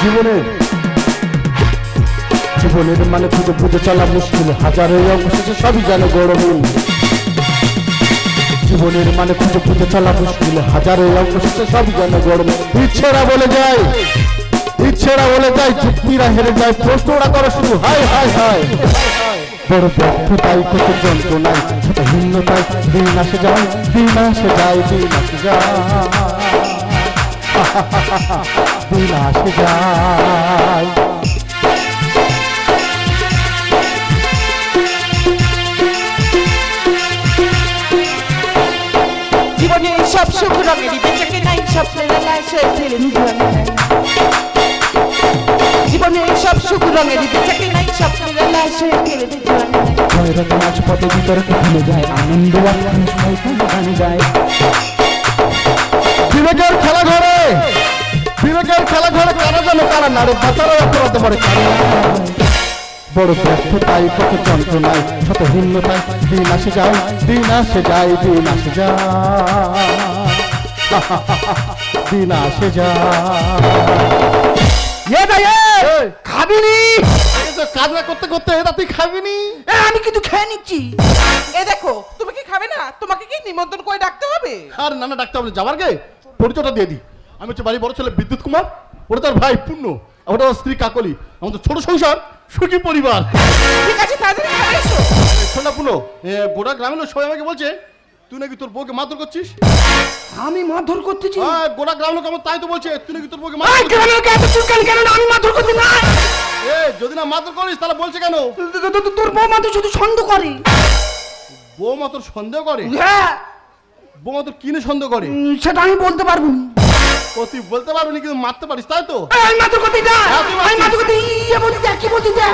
জীবনের মানে খুঁজে খুঁজে চলা মুশকিল, হাজারের অবশেষে সবই জানে গৌরবহীন। জীবনের মানে খুঁজে খুঁজে চলা মুশকিল, হাজারের অবশেষে সবই জানে গৌরবহীন। ইচ্ছেরা বলে যায়, যুক্তিরা হেরে যায়, প্রশ্নরা করে শুরু হায় হায় হায়। বড় ব্যর্থতাই কত যন্ত্রণায়, ছোটহীনতায় দিন আসে যায়, দিন আসে যায়, দিন আসে যায়, দিন আসে যায়। জীবনে সব সুখ রঙেরই বেঁচে নাই, স্বপ্নের লাশে ফেলে নিধন নাই। জীবনে সব সুখ রঙেরই বেঁচে নাই, স্বপ্নের লাশে ফেলে নিধন নাই। ভয়ের নাচ পথে বিতর্কে ভুলে যায়, আনন্দ গানে যায়। বিবেকের খেলা ঘরে কারা যেন কারা নারে বাঁচারও অপরাধ পড়ে। বড় ব্যর্থতাই কত যন্ত্রণায়, ছোটহীনতায় দিন আসে যায়, দিন আসে যায়, দিন আসে যায়, দিন আসে যায়। খাবিনি? কাজ না করতে করতে এটা তুই খাবিনি? আমি কিন্তু খেয়ে নিচ্ছি। এ দেখো, তুমি কি খাবে না? তোমাকে কি নিমন্ত্রণ করে ডাকতে হবে? আর না না, ডাকতে হবে না, যাবার গে পরিচয়টা দিয়ে দিই। আমি হচ্ছে বাড়ির বড় ছেলে বিদ্যুৎ কুমার, ওটা তার ভাই পূর্ণ, ওটা আমার স্ত্রী কাকলি, আমাদের ছোট সংসার, সুখী পরিবার। ঠিক আছে, তাড়াতাড়ি খাবে এসো। শোনা পূর্ণ, গোটা গ্রামের লোক সবাই আমাকে বলছে তুই নাকি তোর বউকে মারধর করছিস। আমি মারধর করতেছি? গোটা গ্রামের লোক আমার তাই তো বলছে, তুই নাকি তোর বউকে কেন আমি মারধর করছি না? যদি না মারধর করিস তাহলে বলছে কেন? তোর বৌমা তো শুধু সন্দেহ করে। বৌমা তোর সন্দেহ করে? হ্যাঁ। বৌমা তোর কিনে সন্দেহ করে? সেটা আমি বলতে পারবো না। ও তুই বলতে পারবি না কিন্তু মারতে পারিস, তাই তো? আমি মারধর করতে যা, আমি মারধর করতে কি বলতে যা।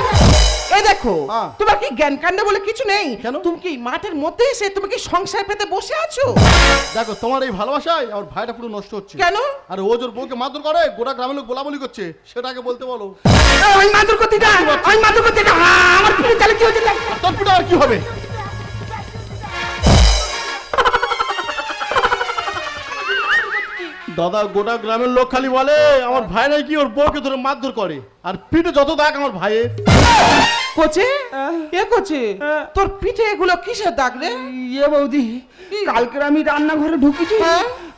এই দেখো, তোমার কি জ্ঞান কাণ্ড বলে কিছু নেই? কেন? তুমি কি মাঠের মধ্যে এসে তুমি কি সংসার পেতে বসে আছো? দেখো তোমার এই ভালোবাসায় আমার ভাইটা পুরো নষ্ট হচ্ছে। কেন? আর ও জোর বউকে মারধর করে, গোটা গ্রামের লোক বলাবলি করছে, সেটাকে বলতে বলো। আমি মারধর করতে যা, আমি মারধর করতে যা। আমার পিঠে চালে কি হচ্ছে? তোর পিঠে আর কি হবে? দাদা, গোটা গ্রামের লোক খালি বলে আমার ভাই নাকি ওর বউকে ধরে মারধর করে, আর পিঠে যত দাগ আমার ভাইয়ের। কোচে, এ কোচে, তোর পিঠে এগুলো কিসের দাগ রে? বৌদি, কালকে আমি রান্নাঘরে ঢুকেছি,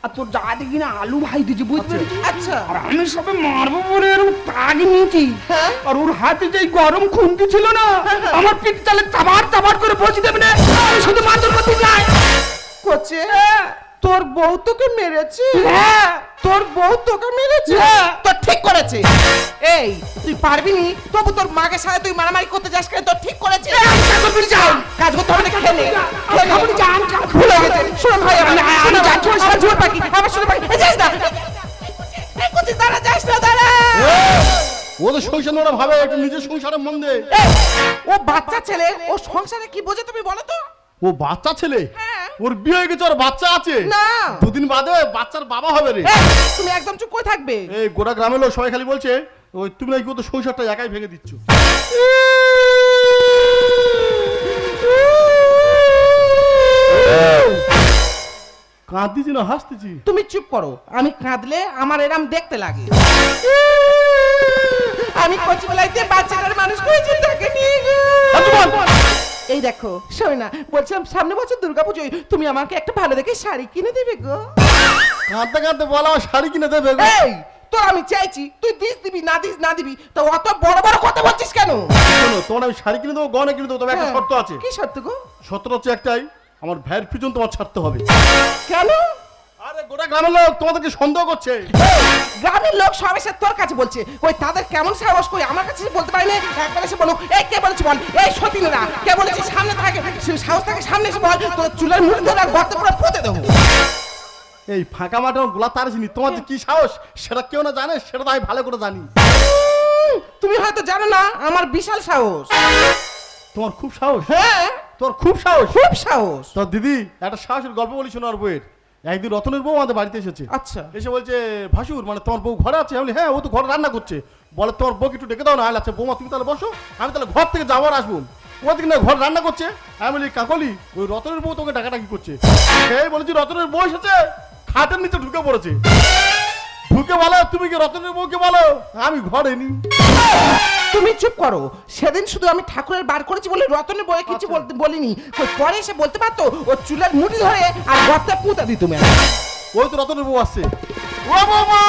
আর তোর যা দেখি না আলু ভাই দিয়েছি, বুঝতে পেরেছি? আচ্ছা। আর আমি সবে মারবো বলে এরকম তাগ নিয়েছি, আর ওর হাতে যে গরম খুন্তি ছিল না, আমার পিঠ চালে চাবার করে বসে দেবে না, আমি শুধু মারধর করতে যাই। কোচে, তোর বউ তোকে মেরেছে? হ্যাঁ। তোর বউ তোকে মেরেছে? তো ঠিক করেছে। এই, তুই পারবি নি? তবু তোর মাকে সাথে তুই মারামারি করতে যাস কেন? তোর ঠিক করেছে। কাজ করতে হবে না, খেলে ভুলে গেছে। শোনো ভাই, আমি যাচ্ছি, আমার জোর পাখি, আমার শোনো পাখি, যাস না। এই কোচে, দাঁড়া, যাস না, দাঁড়া। ও তো সংসার নোড়া ভাবে, একটু নিজের সংসারের মন দে। ও বাচ্চা ছেলে, ও সংসারে কি বোঝে তুমি বলো তো? ও বাচ্চা ছেলে? ওর বিয়ে হয়ে গেছে, ওর বাচ্চা আছে। না, দুদিন বাদে বাচ্চার বাবা হবে রে। তুমি একদম চুপ করে থাকবে। এই গোটা গ্রামের লোক সবাই খালি বলছে ওই তুমি নাকি ও তো সংসারটা একাই ভেঙে দিচ্ছ। কাঁদতেছি না হাসতেছি? তুমি চুপ করো, আমি কাঁদলে আমার এরম দেখতে লাগে। আমি কচিবেলাইতে বাচ্চাটার মানুষ করেছি, তাকে নিয়ে এই দেখো, শোনো না, বলছিলাম সামনে বছর দুর্গাপুজোয় তুমি আমাকে একটা ভালো দেখে শাড়ি কিনে দেবে গো। কাঁদতে কাঁদতে বলা শাড়ি কিনে দেবে? এই তো আমি চাইছি তুই দিস দিবি না দিবি, তো অত বড় বড় কথা বলছিস কেন? শোনো, তোমার আমি শাড়ি কিনে দেবো, গয়না কিনে দেবো, তবে একটা শর্ত আছে। কি শর্ত গো? শর্তটা হচ্ছে একটাই, আমার ভাইয়ের পিছন তোমার ছাড়তে হবে। কেন? আরে গোটা গ্রামের লোক তোমাদেরকে সন্দেহ করছে। গ্রামের লোক সব এসে তোর কাছে বলছে, ওই তাদের কেমন সাহস, কই আমার কাছে বলতে পারি না? একবার এসে বলো, এই কে বলেছে বল, এই সতীনেরা কে বলেছে, সামনে থাকে, সাহস থাকে সামনে এসে বল, তোর চুলের মুখ ধরে গর্ত পুরো পুঁতে দেবো। এই ফাঁকা মাঠে গোলা তারছিনি, তোমার যে কি সাহস সেটা কেউ না জানে, সেটা তো আমি ভালো করে জানি। তুমি হয়তো জানো না, আমার বিশাল সাহস। তোমার খুব সাহস? হ্যাঁ, তোর খুব সাহস? খুব সাহস। তোর দিদি একটা সাহসের গল্প বলি শোনো। আর বউয়ের একদিন রতনের বউ আমাদের বাড়িতে এসেছে। আচ্ছা। এসে বলছে ভাসুর মানে তোমার বউ ঘরে আছে? আমি বলি হ্যাঁ, ও তো ঘরে রান্না করছে। বলে তোমার বউকে একটু ডেকে দাও না। আচ্ছা বৌমা তুমি তাহলে বসো, আমি তাহলে ঘর থেকে যাওয়ার আসবো। ওদিকে না ঘর রান্না করছে। আমি বলি কাকলি, ওই রতনের বউ তোকে ডাকাডাকি করছে। সেই বলেছি রতনের বউ এসেছে, খাটের নিচে ঢুকে পড়েছে। মুখে বলো, তুমি কি রতনের বউকে বলো আমি ঘরে নি। তুমি চুপ করো। সেদিন শুধু আমি ঠাকুরের বার করেছি বলে রতনের বয়ে কিছু বলিনি। কই পরে এসে বলতে পারতো ও চুলের মুড়ি ধরে আর গর্তে পুঁতা দিত তুমি। ওই তো রতনের বউ আসছে। ও বৌমা,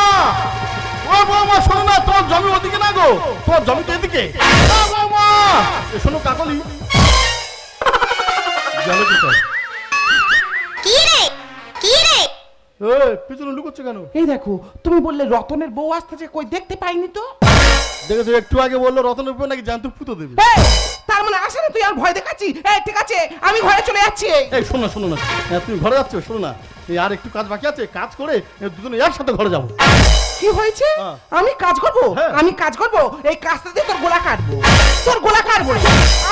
ও বৌমা শোনো না, তোমার জমি ওদিকে না গো, তোমার জমি তো এদিকে। ও বৌমা, এ শোনো কাকলি জানো কি তাই? পিছনে লুকোচ্ছে কেন? এই দেখো, তুমি বললে রতনের বউ আসতেছে, কই দেখতে পাইনি তো। দেখেছো একটু আগে বললো রতনের বউ নাকি জানতো পুতো দেবে। এই, তার মানে আসে না তুই আর ভয় দেখাচ্ছি। এই ঠিক আছে, আমি ঘরে চলে যাচ্ছি। এই শোনো শোনো না, তুমি ঘরে যাচ্ছ, শোনো না, এই আর একটু কাজ বাকি আছে, কাজ করে দুজনে একসাথে ঘরে যাবো। কি হয়েছে? হ্যাঁ। আমি কাজ করব? হ্যাঁ। আমি কাজ করব? এই কাজটা দিয়ে তোর গোলা কাটবো, তোর গোলা কাটবো।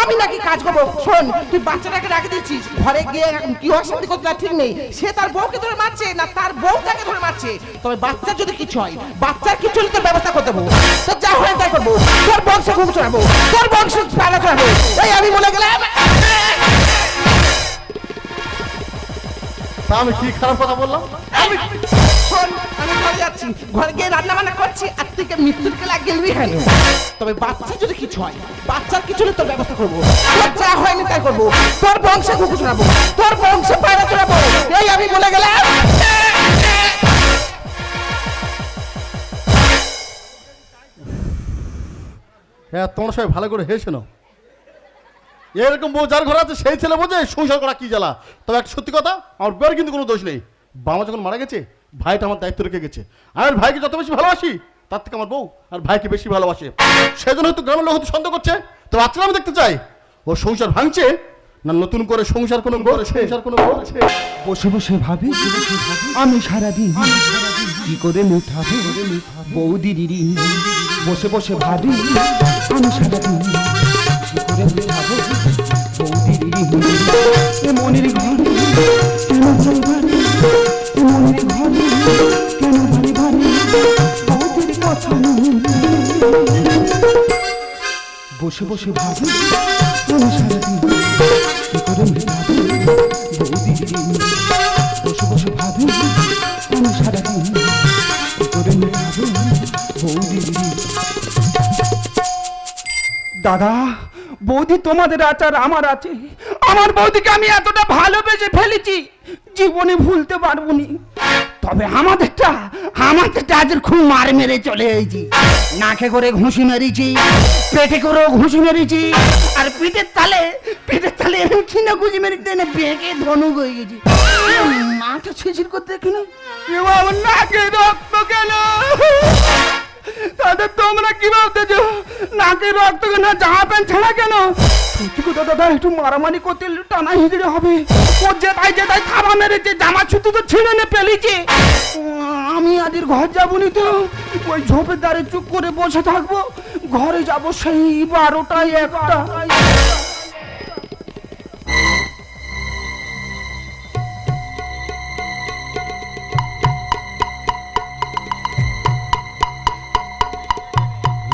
আমি নাকি কাজ করব? শোন, তুই বাচ্চাটাকে রাখে দিচ্ছিস ঘরে গিয়ে, কি অশান্তি করতে তার ঠিক নেই। সে তার বউকে ধরে মারছে না তার বউ তাকে ধরে মারছে। তবে বাচ্চার যদি কিছু হয়, বাচ্চার কিছু হলে তোর ব্যবস্থা করতে দেবো। তোর যা হয় তাই করবো, তোর বংশ ঘুম চড়াবো, তোর বংশ পালা চড়াবো। এই আমি বলে গেলাম। তা আমি কি খারাপ কথা বললাম? আমি শোন, আমি ঘরে যাচ্ছি, ঘরে গিয়ে রান্না বান্না করছি, আর তুই মৃত্যুর খেলা গেলবি কেন? তবে বাচ্চা যদি কিছু হয়, বাচ্চার কিছু হলে তোর ব্যবস্থা করবো। তোর যা হয়নি তাই করবো, তোর বংশে কুকুর চড়াবো, তোর বংশে পায়রা চড়াবো। এই আমি বলে গেলাম। হ্যাঁ, তোমরা সবাই ভালো করে হেসে নাও। এরকম বউ যার ঘরে আছে সেই ছেলে বোঝে সংসার করা কি জ্বালা। তবে একটা সত্যি কথা, আমার বউয়ের কিন্তু কোনো দোষ নেই। বাবা যখন মারা গেছে, ভাইটা আমার দায়িত্ব রেখে গেছে। আমি ভাইকে যত বেশি ভালোবাসি, তার থেকে আমার বউ আর ভাইকে বেশি ভালোবাসে। সেজন্য হয়তো গ্রামের লোক হয়তো সন্দেহ করছে। তো আজকে আমি দেখতে চাই ও সংসার ভাঙছে না নতুন করে সংসার কোনো করছে। বসে বসে ভাবি আমি সারাদিন কি করে মেটাবো বৌদির ঋণ। বসে বসে ভাবি আমি সারাদিন কি করে মেটাবো বৌদির ঋণ। এ মনের ঘরে কেন ভাই ভারি, এ মনের ঘরে কেন ভারি ভারি বৌদির কথা মনে। বসে বসে ভাবি আমি সারাদিন কি করে মেটাবো বৌদির ঋণ। বসে বসে ভাবি আমি সারাদিন কি করে মেটাবো বৌদির ঋণ। দাদা বৌদি তোমাদের আছে আর আমার আছে। আমার বৌদিকে আমি এতটা ভালোবেসে ফেলেছি জীবনে ভুলতে পারবো নি। তবে আমাদেরটা আজের খুব মার মেরে চলে এসেছি। নাকে করে ঘুষি মেরেছি, পেটে করেও ঘুষি মেরেছি, আর পিঠের তালে এরকম ছিনা ঘুষি মেরেছি না বেঁকে ধনুক হয়ে গেছি। মাটা ছিচির করতে কিনা আমার নাকে রক্ত গেল। দাদা তোমরা কি ভাবতেছো নাকে রক্ত কেন, জামা প্যান্ট ছাড়া কেন? সত্যি কথা দাদা, একটু মারামারি করতে টানা হিজড়ে হবে। ও যেটাই থাবা মেরেছে, জামা ছুটি তো ছিঁড়ে নে পেলেছে। আমি আজের ঘর যাবো নি তো, ওই ঝোপের দ্বারে চুপ করে বসে থাকবো। ঘরে যাবো সেই 12টায় 1টা।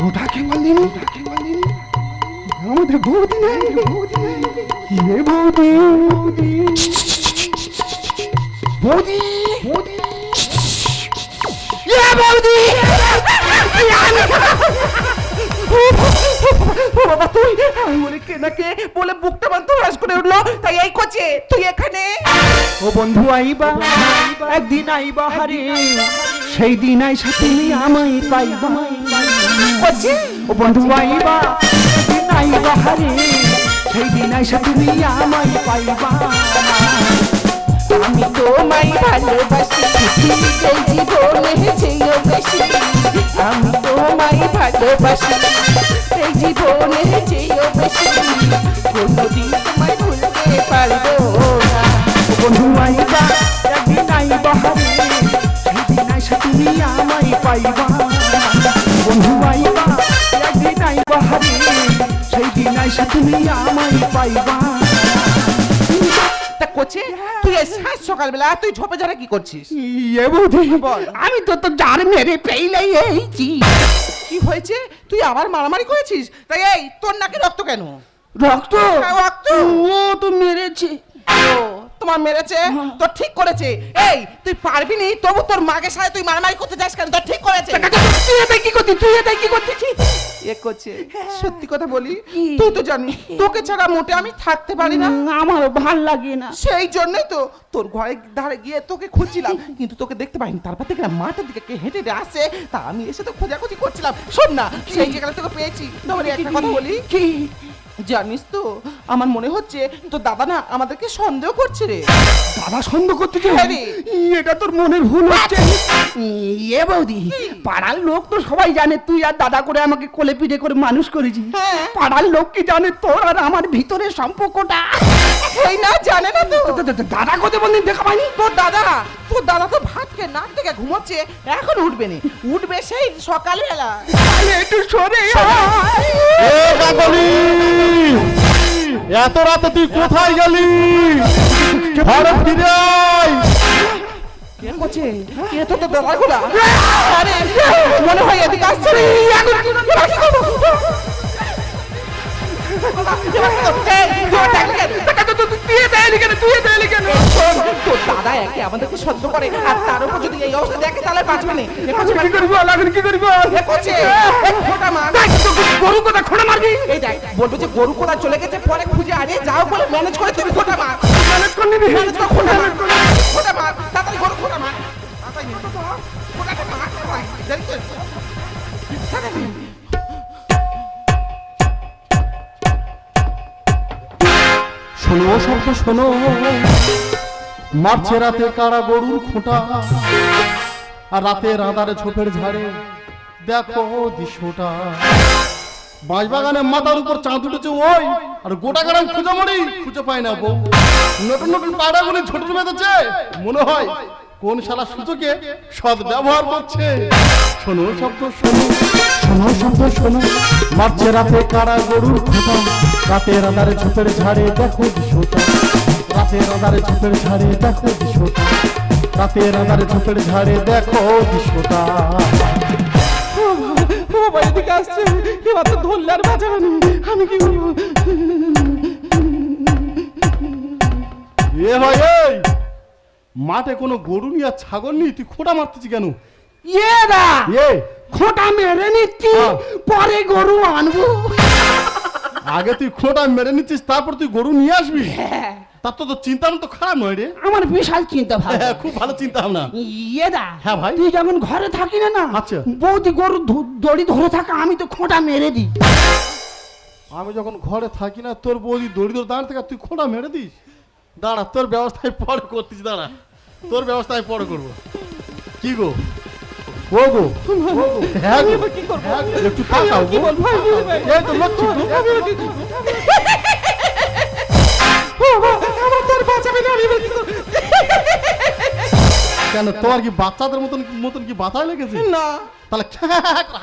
ওটাকে বলিনি আমাদের বৌদি নেই। এ বৌদি বৌদি বৌদি এ বৌদি বাবা তুই আমি বলে কে না কে বলে বুকটা বান্ধব রাজ করে উঠলো। তাই এই করছে তুই এখানে। ও বন্ধু আইবা একদিন আইবা হারে, সেই দিন আইসা তুমি আমায় পাইবা। করছে ও বন্ধু আইবা একদিন আইবা হারে, সেই দিন আইসা তুমি আমায় পাইবা। আমি তোমায় ভালোবাসি, এই জীবনে চেয়েও বেশি। আমি তোমায় ভালোবাসি, এই জীবনে চেয়েও বেশি। কোনোদিন তোমায় ভুলতে পারবো না। বন্ধু আইবা একদিন আইবা হারে, সেই দিন আইসা তুমি আমায় পাইবা। বন্ধু আইবা একদিন আইবা হারে, সেই দিন আইসা তুমি আমায় পাইবা। তা করছে তুই এই সাত সকালবেলা তুই ঝোপে ঝাড়ে কি করছিস? এ বৌদি আমি তো জার মেরে পেইলাই এইছি। কি হয়েছে? তুই আবার মারামারি করেছিস? তাই এই তোর নাকি রক্ত কেন? রক্ত রক্ত ও তো মেরেছে। ও তোমার মেরেছে তো ঠিক করেছে। এই তুই পারবি নি, তবু তোর মাকে সাথে তুই মারামারি করতে যাস কেন? তো ঠিক করেছে। তুই এটাই কি করছিস? তুই এটাই কি করছিস? এ করছে সত্যি কথা বলি, তুই তো জানিস তোকে ছাড়া মোটে আমি থাকতে পারি না। আমার ভাল লাগে না। সেই জন্যই তো তোর ঘরে ধারে গিয়ে তোকে খুঁজছিলাম, কিন্তু তোকে দেখতে পাইনি। তারপর থেকে মাঠের দিকে কে হেঁটে হেঁটে আসে, তা আমি এসে তো খোঁজাখুঁজি করছিলাম। শোন না, সেই জায়গাটা তোকে পেয়েছি। তোমার একটা কথা বলি কি জানিস তো, আমার মনে হচ্ছে তোর দাদা না আমাদেরকে সন্দেহ করছে রে। দাদা সন্দেহ করতেছে? হ্যাঁ রে। এটা তোর মনের ভুল হচ্ছে। এ বৌদি, পাড়ার লোক তো সবাই জানে তুই আর দাদা করে আমাকে কোলে পিঠে করে মানুষ করেছি। হ্যাঁ। পাড়ার লোক কি জানে তোর আর আমার ভিতরে সম্পর্কটা? এই না, জানে না তো। দাদা কত বলদিন দেখা পাইনি? তোর দাদা তো ভাতকে নাক থেকে ঘুমোচ্ছে, এখন উঠবে না, উঠবে সেই সকালবেলা। তাহলে একটু সরে আয়। এ কাকলি, এত রাতে তুই কোথায় গেলি? ঘরে ফিরে আয়। কে করছে? কে তো তোর দাদাগুলা? আরে মনে হয় এদিকে আসছে রে। এখন কি করবো? তোর দাদা একে আমাদেরকে সহ্য করে, আর তার উপর যদি এই অবস্থা দেখে তাহলে বাঁচবে না। গরু কথা খোঁড়া মারবি? এই দেখ, বলবে যে গরু কোথায় চলে গেছে, পরে খুঁজে আরে যাও বলে ম্যানেজ করে তুমি খোঁটা মার। ম্যানেজ করে নিবি? ম্যানেজ করে খোঁটা মার, খোঁটা মার, তাড়াতাড়ি গরু খোঁটা মার। তাড়াতাড়ি খোঁটাটা মার, তাড়াতাড়ি, দেরি করে। তাড়াতাড়ি। শোনো শব্দ শোনো, মারছে রাতে কারা গরুর খোঁটা, আর রাতের আধারে ঝোপের ঝাড়ে দেখো দৃশ্যটা। বাঁশবাগানে মাথার উপর চাঁদ উঠেছে ওই, আর গোটা গ্রাম খুঁজে মরি, খুঁজে পায় না বউ। নতুন নতুন পায়রাগুলি ছোট বেঁধেছে, মনে হয় কোন শালা সুযোগে সদ ব্যবহার করছে। শোনো শব্দ শোনো, শোনো শব্দ শোনো, মারছে রাতে কারা গরুর খোঁটা, রাতের আধারে ঝোপের ঝাড়ে দেখো দৃশ্যটা, রাতের আধারে ঝোপের ঝাড়ে দেখো দৃশ্যটা, রাতের আধারে ঝোপের ঝাড়ে দেখো দৃশ্যটা। ও বাবা এদিকে আসছে, এবার তো ধরলে আর বাঁচাবে না। আমি কি করবো? এ ভাই, এই মাঠে কোনো গরু নি আর ছাগল নি, তুই খোঁটা মারতেছি কেন? এরা এ খোঁটা মেরে নিচ্ছি, হ্যাঁ। পরে গরু আনবো। আগে তুই খোঁটা মেরে নিচ্ছিস, তারপর তুই গরু নিয়ে আসবি? তার তো তোর চিন্তা তো খারাপ নয় রে। আমার বিশাল চিন্তা ভাবনা। হ্যাঁ, খুব ভালো চিন্তা ভাবনা। ইয়েদা, হ্যাঁ ভাই। তুই যখন ঘরে থাকি না না, আচ্ছা। বৌদি গরু দড়ি ধরে থাকা, আমি তো খোঁটা মেরে দিই। আমি যখন ঘরে থাকি না, তোর বৌদি দড়ি ধরে দাঁড়িয়ে থাকে, তুই খোঁটা মেরে দিস? দাঁড়া, তোর ব্যবস্থায় পরে করতিস, দাঁড়া, তোর ব্যবস্থায় পরে করবো। কি গো ও গো, হ্যাঁ গো, কি করবো? হ্যাঁ গো, একটু তাকাও গো। এই তো লক্ষ্মী গো। আমার তোর বাঁচাবে না, আমি এবার কি করবো? কেন, তোমার কি বাচ্চাদের মতন মতন কি বাতায় লেগেছে? না, তাহলে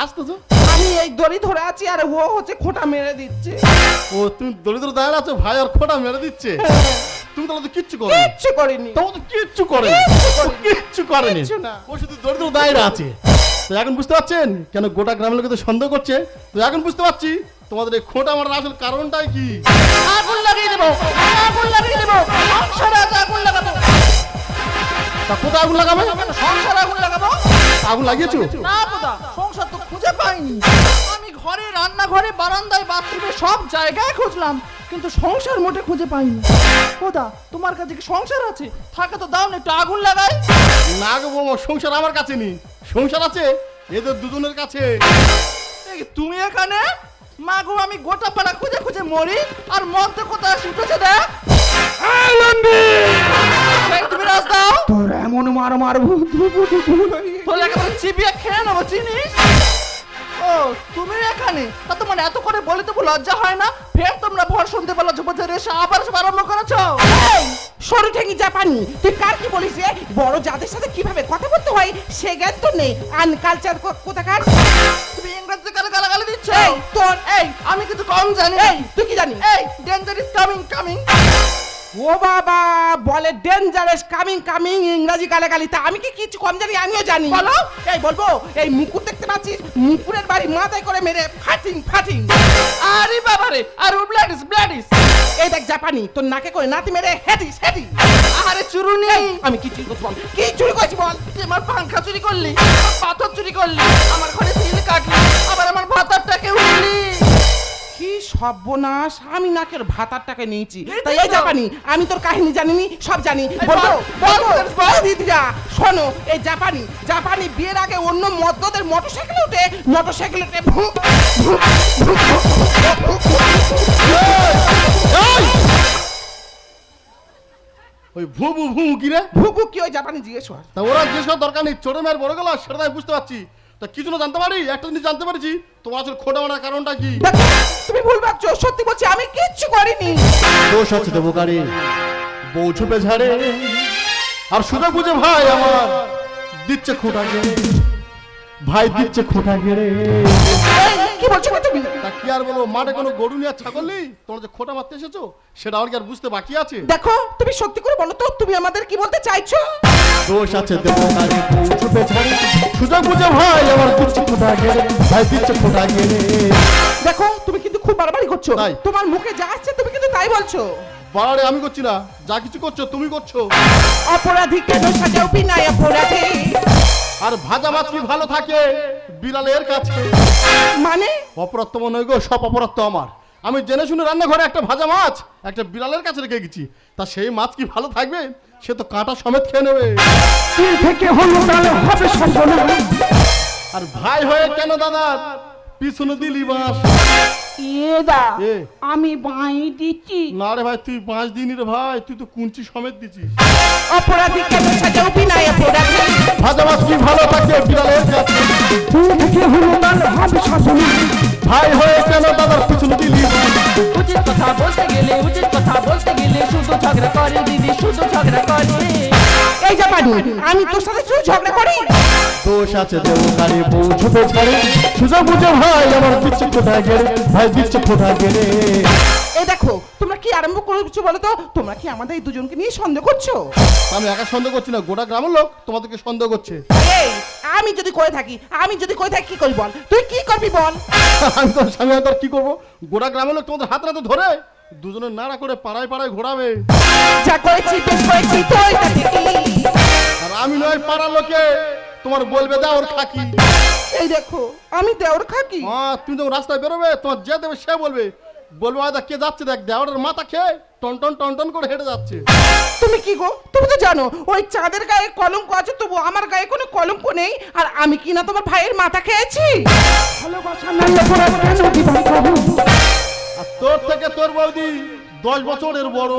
হাসতেছো? আমি এই দড়ি ধরে আছি আর ও হচ্ছে খোঁটা মেরে দিচ্ছে। ও তুমি দরিদ্র দাঁড়িয়ে আছো, ভাই আর খোঁটা মেরে দিচ্ছে। তুমি তাহলে তো কিচ্ছু করো, কিচ্ছু করিনি। তোমার তো কিচ্ছু করে, কিচ্ছু করেনি। কিচ্ছু না। ও শুধু দরিদ্র দাঁড়িয়ে আছে। তো এখন বুঝতে পারছেন কেন গোটা গ্রামের লোকে তো সন্দেহ করছে? তো এখন বুঝতে পারছি তোমাদের এই খোঁটা মারার আসল কারণটাই কি। আগুন লাগিয়ে দেবো, আগুন লাগিয়ে দেবো, সংসারে আজ আগুন লাগাবো। তা কোথায় আগুন লাগাবে? সংসারে আগুন লাগাবো। আগুন লাগিয়েছো? না দাদা, সংসার তো খুঁজে পাইনি। আমি ঘরে, রান্নাঘরে, বারান্দায়, বাথরুমে সব জায়গায় খুঁজলাম, কিন্তু সংসার মোটে খুঁজে পাইনি। ওদা, তোমার কাছে কি সংসার আছে? থাকে তো দাও না, একটু আগুন লাগাই। না গো বৌমা, সংসার আমার কাছে নেই। সংসার আছে এদের দুজনের কাছে। এই তুমি এখানে? মা গো, আমি গোটা পাড়া খুঁজে খুঁজে মরি, আর মধ্যে কোথায় উঠেছে দেখ। এই তুমি রাজ দাও, তোর এমন মার মারবো, তোর একেবারে চিবিয়ে খেয়ে নেবো, চিনিস? ও তুমি এখানে? তা তোমার এত করে বলে তো লজ্জা হয় না? ফের তোমরা ভর শুনতে পেলো যুবদের এসে আবার সব আরম্ভ করেছো। সরু ঠেঙি জাপানি, তুই কার কি বলিস রে? বড় যাদের সাথে কিভাবে কথা বলতে হয় সে জ্ঞান তো নেই। আনকালচার কোথাকার। তুমি ইংরেজিতে গালাগালি দিচ্ছ। এই তোর, এই আমি কিছু কম জানি। এই তুই কি জানি? এই ডেঞ্জার ইজ কামিং কামিং। ও বাবা বলে ডেঞ্জারাস কামিং কামিং ইংরেজি গালাগালি, তা আমি কি কিছু কম জানি? আমিও জানি। বলো। এই বলবো, এই মুকুর দেখতে পাচ্ছিস? মুকুরের বাড়ি মাথায় করে মেরে ফাটিং ফাটিং। আরে বাবা রে, আর ব্লাডিস ব্লাডিস। এই দেখ জাপানি, তোর নাকে করে নাতি মেরে হেডিস হেডি। আরে চুরুনি, আমি কি চুরি করছি বল? কি চুরি করছি বল? তুই আমার পাংখা চুরি করলি, পাথর চুরি করলি, আমার ঘরে সিল কাটলি, আবার আমার ভাতারটাকে উঠলি। কি সর্বনাশ, আমি নাকের ভাতারটাকে নিয়েছি। এই তো। তাই এই জাপানি, আমি তোর কাহিনী জানিনি, সব জানি। এই বলবো বল, বলবো বল। বল দিদিরা, শোনো, এই জাপানি জাপানি বিয়ের আগে অন্য মদ্যদের মোটরসাইকেলে উঠে ওই ভু ভু ভু কি রে? ভুকু কি ওই জাপানি জিজ্ঞেস কর। তা ওরা যেসব দরকার নেই, ছোট মেয়ের বড় গেল সেটা আমি বুঝতে পারছি। তা কিছু না জানতে পারি, একটা জিনিস জানতে পারছি, তোমার আসলে খোটা মারার কারণটা কি? দেখো, তুমি ভুল ভাবছো, সত্যি বলছি আমি কিচ্ছু করিনি। দোষ আছে দেবো গাড়ি, বউ ঝুপে ঝাড়ে, আর সুযোগ বুঝে ভাই আমার দিচ্ছে খোটা গেড়ে, ভাই দিচ্ছে খোটা গেড়ে। এই, কি বলছো কি তুমি? তা কি আর বলবো, মাঠে কোনো গরু নিয়ে আর ছাগল নেই, তোমরা যে খোটা মারতে এসেছো সেটা আর কি আর বুঝতে বাকি আছে? দেখো, তুমি সত্যি করে বলো তো, তুমি আমাদের কি বলতে চাইছো? দোষ আছে দেবো গাড়ি, বউ ঝুপে ঝাড়ে, সুযোগ বুঝে ভাই আমার দিচ্ছে খোটা গেড়ে, ভাই দিচ্ছে খোটা গেড়ে। দেখো, তুমি কিন্তু খুব বাড়াবাড়ি করছো। তাই? তোমার মুখে যা আসছে তুমি কিন্তু তাই বলছো। বাড়ারে আমি করছি না, যা কিছু করছো তুমি করছো। অপরাধী কেন সাজাও বিনা অপরাধী? আর ভাজা মাছ কি ভালো থাকে বিড়ালের কাছে? মানে অপরাধ তো মনে হয় গো, সব অপরাধ তো আমার। আমি জেনে শুনে রান্নাঘরে একটা ভাজা মাছ একটা বিড়ালের কাছে রেখে গেছি, তা সেই মাছ কি ভালো থাকবে? সে তো কাঁটা সমেত খেয়ে নেবে। তিল থেকে হলো তাহলে হবে সর্বনাশ। আর ভাই হয়ে কেন দাদা পিছনে দিলি বাস? এদা এ। আমি বাঁই দিচ্ছি। না রে ভাই, তুই বাঁশ দিনি রে ভাই, তুই তো কুঞ্চি সমেত দিছিস। অপরাধী কেন সাজাও বিনা অপরাধী? ভাজা মাছ কি ভালো থাকে বিড়ালের কাছে? তিল থেকে হলো তাহলে হবে সর্বনাশ। ভাই হয়ে কেন দাদার পিছনে দিলি বাস? উচিত কথা বলতে গেলে, উচিত কথা বলতে গেলে শুধু ঝগড়া করে দিদি, শুধু ঝগড়া করে। এই জাপানি, আমি তোর সাথে শুধু ঝগড়া করি? দোষ আছে দেবো গাড়ি, বউ ঝুপে ছাড়ে, সুযোগ বুঝে ভাই আমার দিচ্ছে খোটা গেড়ে, ভাই দিচ্ছে খোটা গেড়ে। এই দেখো, তোমরা কি আরম্ভ করেছো বলো তো? তোমরা কি আমাদের এই দুজনকে নিয়ে সন্দেহ করছো? আমি একা সন্দেহ করছি না, গোটা গ্রামের লোক তোমাদেরকে সন্দেহ করছে। এই, আমি যদি করে থাকি কি করবি বল? তুই কি করবি বল? আমি তো স্বামী আর কি করবো? গোটা গ্রামের লোক তোমাদের হাত রাতে ধরে দুজনে নাড়া করে পাড়ায় পাড়ায় ঘোরাবে। যা করেছি বেশ করেছি, তো এটা ঠিকই। আর আমি নয় পাড়ার লোকে তোমার বলবে দাও ওর খাকি। এই দেখো, আমি দেওর খাকি। তুমি যখন রাস্তায় বেরোবে তোমার যে দেবে সে বলবে, বলবো আদা কে যাচ্ছে দেখ, দেওয়ারের মাথা খেয়ে টন টন টন টন করে হেঁটে যাচ্ছে। তুমি কি গো, তুমি তো জানো ওই চাঁদের গায়ে কলঙ্ক আছে, তবু আমার গায়ে কোনো কলঙ্ক নেই। আর আমি কি না তোমার ভাইয়ের মাথা খেয়েছি? ভালোবাসা নাই অপরাধ কেন বিবাহ করো? আর তোর থেকে তোর বৌদি 10 বছরের বড়।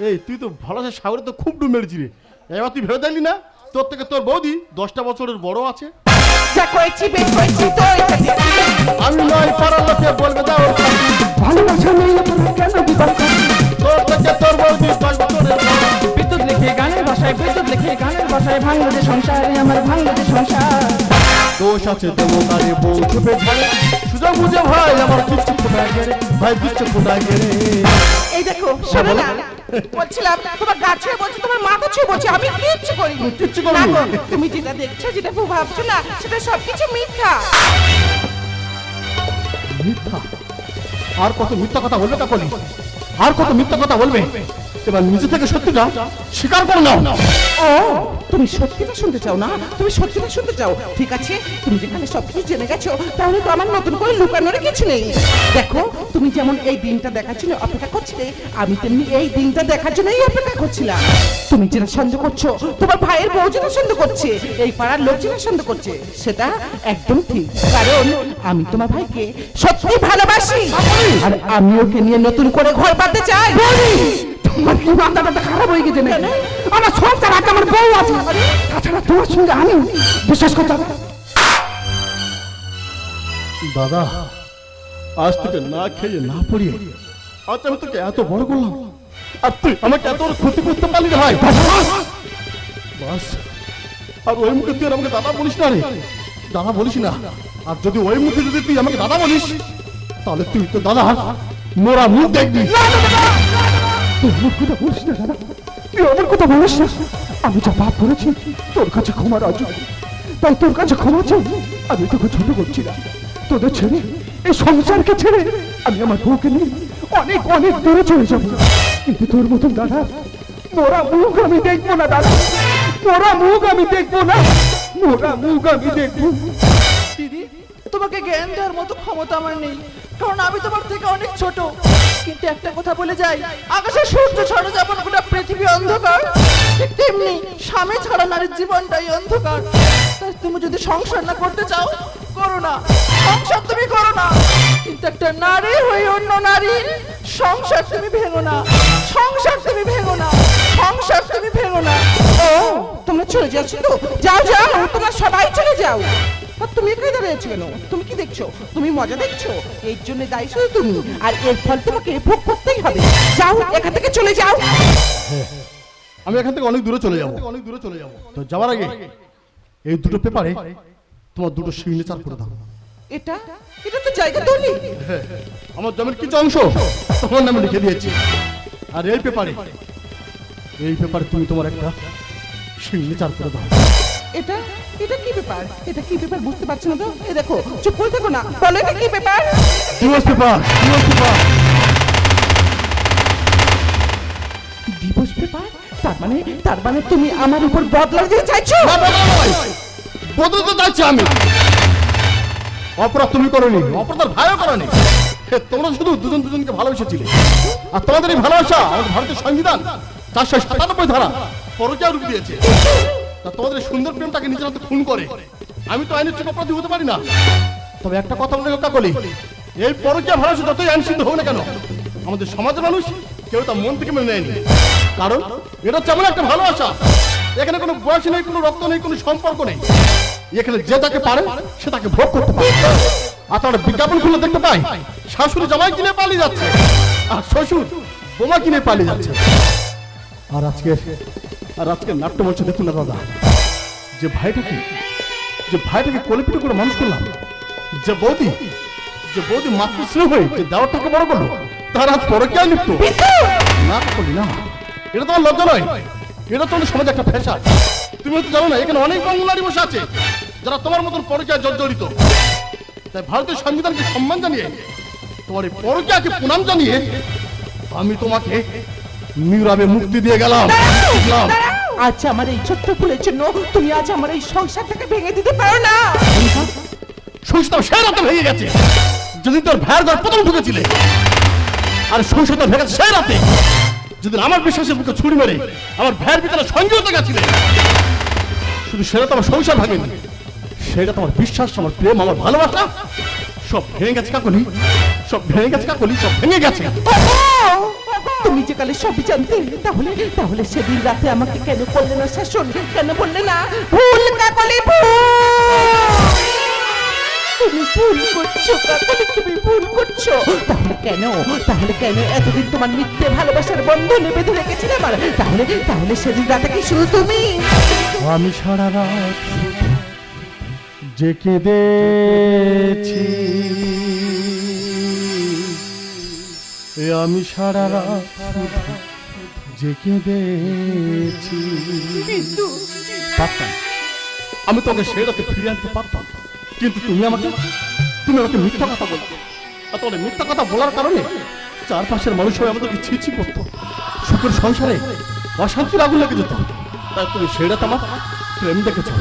এই তুই তো ভালোবাসা সাগরে তো খুব ডুব মেরেছি রে। এবার তুই ভেবে দেখলি না তোর থেকে তোর বৌদি 10টা বছরের বড় আছে? যা করেছি বেশ করেছি, তো এটা ঠিকই। আমি নয় পাড়ার লোকে বলবে দাও ওর খাকি। ভালোবাসা নাই অপরাধ কেন বিবাহ করো? তোর থেকে তোর বৌদি 10 বছরের বড়। বিদ্যুৎ লিখে গানের ভাষায়, বিদ্যুৎ লিখে গানের ভাষায়, ভাঙলো যে সংসার, আমার ভাঙলো যে সংসার। দোষ আছে দেবো গাড়ি, বউ ঝুপে ঝাড়ে, সুযোগ বুঝে ভাই আমার দিচ্ছে খোটা গেড়ে, ভাই দিচ্ছে খোটা গেড়ে। এই দেখো, শোনো না, বলছিলাম তোমার গা ছুঁয়ে বলছি, তোমার মাথা ছুঁয়ে বলছি, আমি কিচ্ছু করিনি। কিচ্ছু করিনি? না গো, তুমি যেটা দেখছো, যেটা ভাবছো না, সেটা সবকিছু মিথ্যা। মিথ্যা? আর কত মিথ্যা কথা বলবে কাকলি? আর কত মিথ্যা কথা বলবে? এবার নিজে থেকে সত্যিটা স্বীকার করে নাও। ও, তুমি সত্যিটা শুনতে চাও না? তুমি সত্যিটা শুনতে চাও? ঠিক আছে, তুমি যেখানে সবকিছু জেনে গেছো, তাহলে তো আমার নতুন করে লুকানোর কিছু নেই। দেখো, তুমি যেমন এই দিনটা দেখার জন্য অপেক্ষা করছিলে, আমি তেমনি এই দিনটা দেখার জন্যই অপেক্ষা করছিলাম। তুমি যেটা সন্দেহ করছো, তোমার ভাইয়ের বউ যেটা সন্দেহ করছে, এই পাড়ার লোক যেটা সন্দেহ করছে, সেটা একদম ঠিক। কারণ আমি তোমার ভাইকে সত্যি ভালোবাসি, আর আমি ওকে নিয়ে নতুন করে ঘর বাঁধতে চাই। তোমার কি মাথাটা খারাপ হয়ে গেছে নাকি? আমার সংসার আছে, আমার বউ আছে, তাছাড়া তোমার সঙ্গে আমি বিশ্বাস করতে হবে? দাদা, আজ থেকে না খেয়ে না পড়িয়ে আজ আমি তোকে এত বড় করলাম, আর তুই আমাকে এত বড় ক্ষতি করতে পারলি রে ভাই। বাস, আর ওই মুখে তুই আর আমাকে দাদা বলিস না রে, দাদা বলিস না। আর যদি ওই মুখে যদি তুই আমাকে দাদা বলিস, তাহলে তুই তো দাদা মোরা মুখ দেখবি। তুই আমার কথা বলিস না দাদা, তুই আমার কথা বলিস না। আমি যা পাপ করেছি তোর কাছে ক্ষমার অযোগ্য, তাই তোর কাছে ক্ষমা চাই। আমি তোকে ছোট করছি না, তোদের ছেড়ে এই সংসারকে ছেড়ে আমি আমার বউকে নিয়ে অনেক অনেক দূরে চলে যাবো। কিন্তু তোর মতন দাদা মোরা মুখ আমি দেখবো না দাদা, মোরা মুখ আমি দেখবো না, মোরা মুখ আমি দেখবো। দিদি, তোমাকে জ্ঞান দেওয়ার মতো ক্ষমতা আমার নেই, কারণ আমি তোমার থেকে অনেক ছোট। কিন্তু একটা কথা বলে যাই, আকাশে সূর্য ছাড়া যেমন গোটা পৃথিবী অন্ধকার, ঠিক তেমনি স্বামী ছাড়া নারীর জীবনটাই অন্ধকার। তাই তুমি যদি সংসার না করতে চাও, করো না, সংসার তুমি করো না। কিন্তু একটা নারী হয়ে অন্য নারীর সংসার তুমি ভেঙো না, সংসার তুমি ভেঙো না, সংসার তুমি ভেঙো না। ও তোমরা চলে যাচ্ছ তো? যাও যাও, তোমরা সবাই চলে যাও। আর তুমি এখানে দাঁড়িয়েছো কেন? তুমি কি দেখছো? তুমি মজা দেখছো? এর জন্য দায়ী শুধু তুমি, আর এর ফল তোমাকে ভোগ করতেই হবে। যাও এখান থেকে চলে যাও। আমি এখান থেকে অনেক দূরে চলে যাবো, অনেক দূরে চলে যাবো। তো যাওয়ার আগে এই দুটো পেপারে তোমার দুটো সিগনেচার করে দাও। এটা এটা তো জায়গা দলি। আমার জমির কিছু অংশ তোমার নামে লিখে দিয়েছি। আর এই পেপারে তুমি তোমার একটা সিগনেচার করে দাও। এটা এটা কি ব্যাপার? এটা কি ব্যাপার বুঝতে পারছো না তো? এই দেখো, চুপ করে থাকো না, বলো এটা কি ব্যাপার? Divorce paper, divorce paper. Divorce paper? তার মানে তুমি আমার উপর বদলা দিতে চাইছো? না, বদলা নয়, বদলাতে চাইছি আমি। অপরাধ তুমি করোনি, অপরাধ ভাইও করোনি। তোমরা শুধু দুজন দুজনকে ভালোবেসেছিলে। আর তোমাদের এই ভালোবাসা আমাদের ভারতের সংবিধান 497 ধারা পরকীয়া রূপ দিয়েছে। তা তোমাদের এই সুন্দর প্রেমটাকে নিজের হাতে খুন করে আমি তো আইনের চোখে অপরাধী হতে পারি না। তবে একটা কথা মনে কাকলি, এই পরকীয়া ভালোবাসা যতই আইন সিদ্ধ হোক না কেন, আমাদের সমাজের মানুষ কেউ তা মন থেকে মেনে নেয়নি। কারণ এটা হচ্ছে এমন একটা ভালোবাসা, এখানে কোনো বয়স নেই, কোনো রক্ত নেই, কোনো সম্পর্ক নেই। এখানে যে তাকে পারে সে তাকে ভোগ করতে পারে। আর তার বিজ্ঞাপন খুলে দেখতে পাই শাশুড়ি জামাই কিনে পালিয়ে যাচ্ছে, আর শ্বশুর বোমা কিনে পালিয়ে যাচ্ছে। আর আজকে নাট্যমঞ্চ দেখুন না দাদা, যে ভাইটাকে কোলেপিটো করে মানুষ করলাম, যে বৌদি মাতৃস্নেহ হয়ে যে দেওয়ারটাকে বড় করলো, তার আজ পরকীয়ায় লিপ্ত। না কাকলি না, এটা তোমার লজ্জা নয়, এটা তোমাদের সমাজে একটা ফ্যাশন। তুমি হয়তো জানো না, এখানে অনেক বাংলারি বসে আছে যারা তোমার মতন পরকীয়ায় জর্জরিত। তাই ভারতীয় সংবিধানকে সম্মান জানিয়ে, তোমার এই পরকীয়াকে প্রণাম জানিয়ে আমি তোমাকে নীরবে মুক্তি দিয়ে গেলাম। আজ আমার এই ছোট্ট ভুলের জন্য তুমি আজ আমার এই সংসারটাকে ভেঙে দিতে পারো না। সংসার সে রাতে ভেঙে গেছে যেদিন তোর ভাইয়ের ঘর প্রথম ঢুকেছিলে, আর সংসারটা ভেঙে গেছে সেই রাতে যেদিন আমার বিশ্বাসের বুকে ছুরি মেরে আমার ভাইয়ের ভিতরে সঙ্গে হতে গেছিলে। শুধু সেটা তো আমার সংসার ভাঙেনি, সেটা তোমার বিশ্বাস, আমার প্রেম, আমার ভালোবাসা সব ভেঙে গেছে কাকলি, সব ভেঙে গেছে কাকলি, সব ভেঙে গেছে। তুমি যে কালে সবই জানতে, তাহলে সেদিন রাতে আমাকে কেন বললে না শাসন? কেন বললে না? ভুল কাকলি, ভুল। তুমি ভুল করছো কাকলি, তুমি ভুল করছো। তাহলে কেন এতদিন তোমার মিথ্যে ভালোবাসার বন্ধনে বেঁধে রেখেছিলাম? তাহলে সেদিন রাতে কি শুধু তুমি? আমি সারা রাত যে কেঁদেছি, আমি সারা রাত যে কেঁদেছি। পারতাম, আমি তোকে সেই রাতে ফিরিয়ে আনতে পারতাম, কিন্তু তুমি আমাকে মিথ্যা কথা বলতে। আর তোর মিথ্যা কথা বলার কারণে চারপাশের মানুষ হয়ে আমাদেরকে ছিছি করতো, সুখের সংসারে অশান্তির আগুন লেগে যেত। তাই তুমি সেই রাতে আমার প্রেম দেখেছো,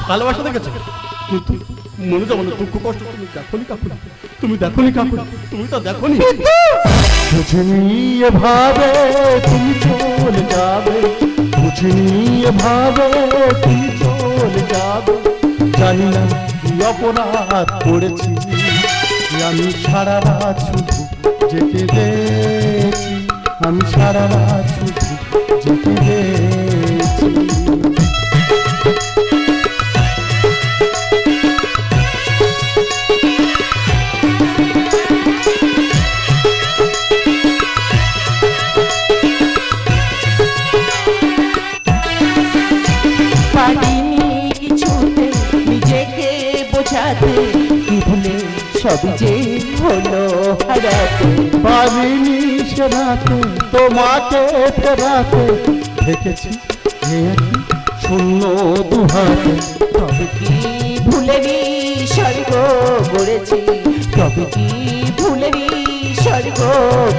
ভালোবাসা দেখেছো, কিন্তু মনে যেমন দুঃখ কষ্ট তুমি দেখোনি কাকুলি, তুমি দেখোনি কাকুলি, তুমি তো দেখোনি। বুঝিনি এভাবে তুমি চলে যাবে, বুঝিনি এভাবে তুমি চলে যাবে। জানি না কি অপরাধ করেছি, আমি সারা রাত শুধু যেতে দেখছি, আমি সারা রাত শুধু যেতে দেখছি। কিছুতে নিজেকে বোঝাতে, কি ভুলে সবই যে হলো হারাতে, পারিনি সে রাতে তোমাকে ফেরাতে, দেখেছি এ একই শূন্য দুহাতে। তবে কি ভুলেরই স্বর্গ গড়েছি, তবে কি ভুলেরই স্বর্গ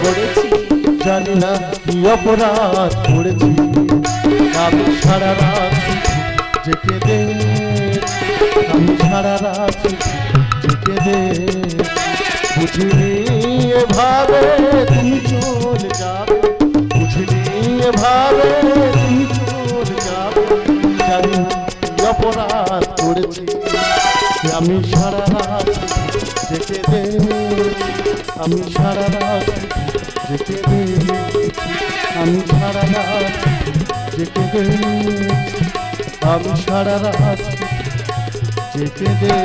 গড়েছি। জানি না কি অপরাধ করেছি, আমি সারা রাত জেগে দে, আমি সারা রাত জেগে দে। বুঝিনি এভাবে তুমি চলে যাবে, বুঝিনি এভাবে তুমি চলে যাবে। জানি না কি অপরাধ করেছি, আমি সারা রাত জেগে দে, আমি সারা রাত জেগে দে, আমি সারা রাত জেগে দে, আমি সারা রাত জেগে দে।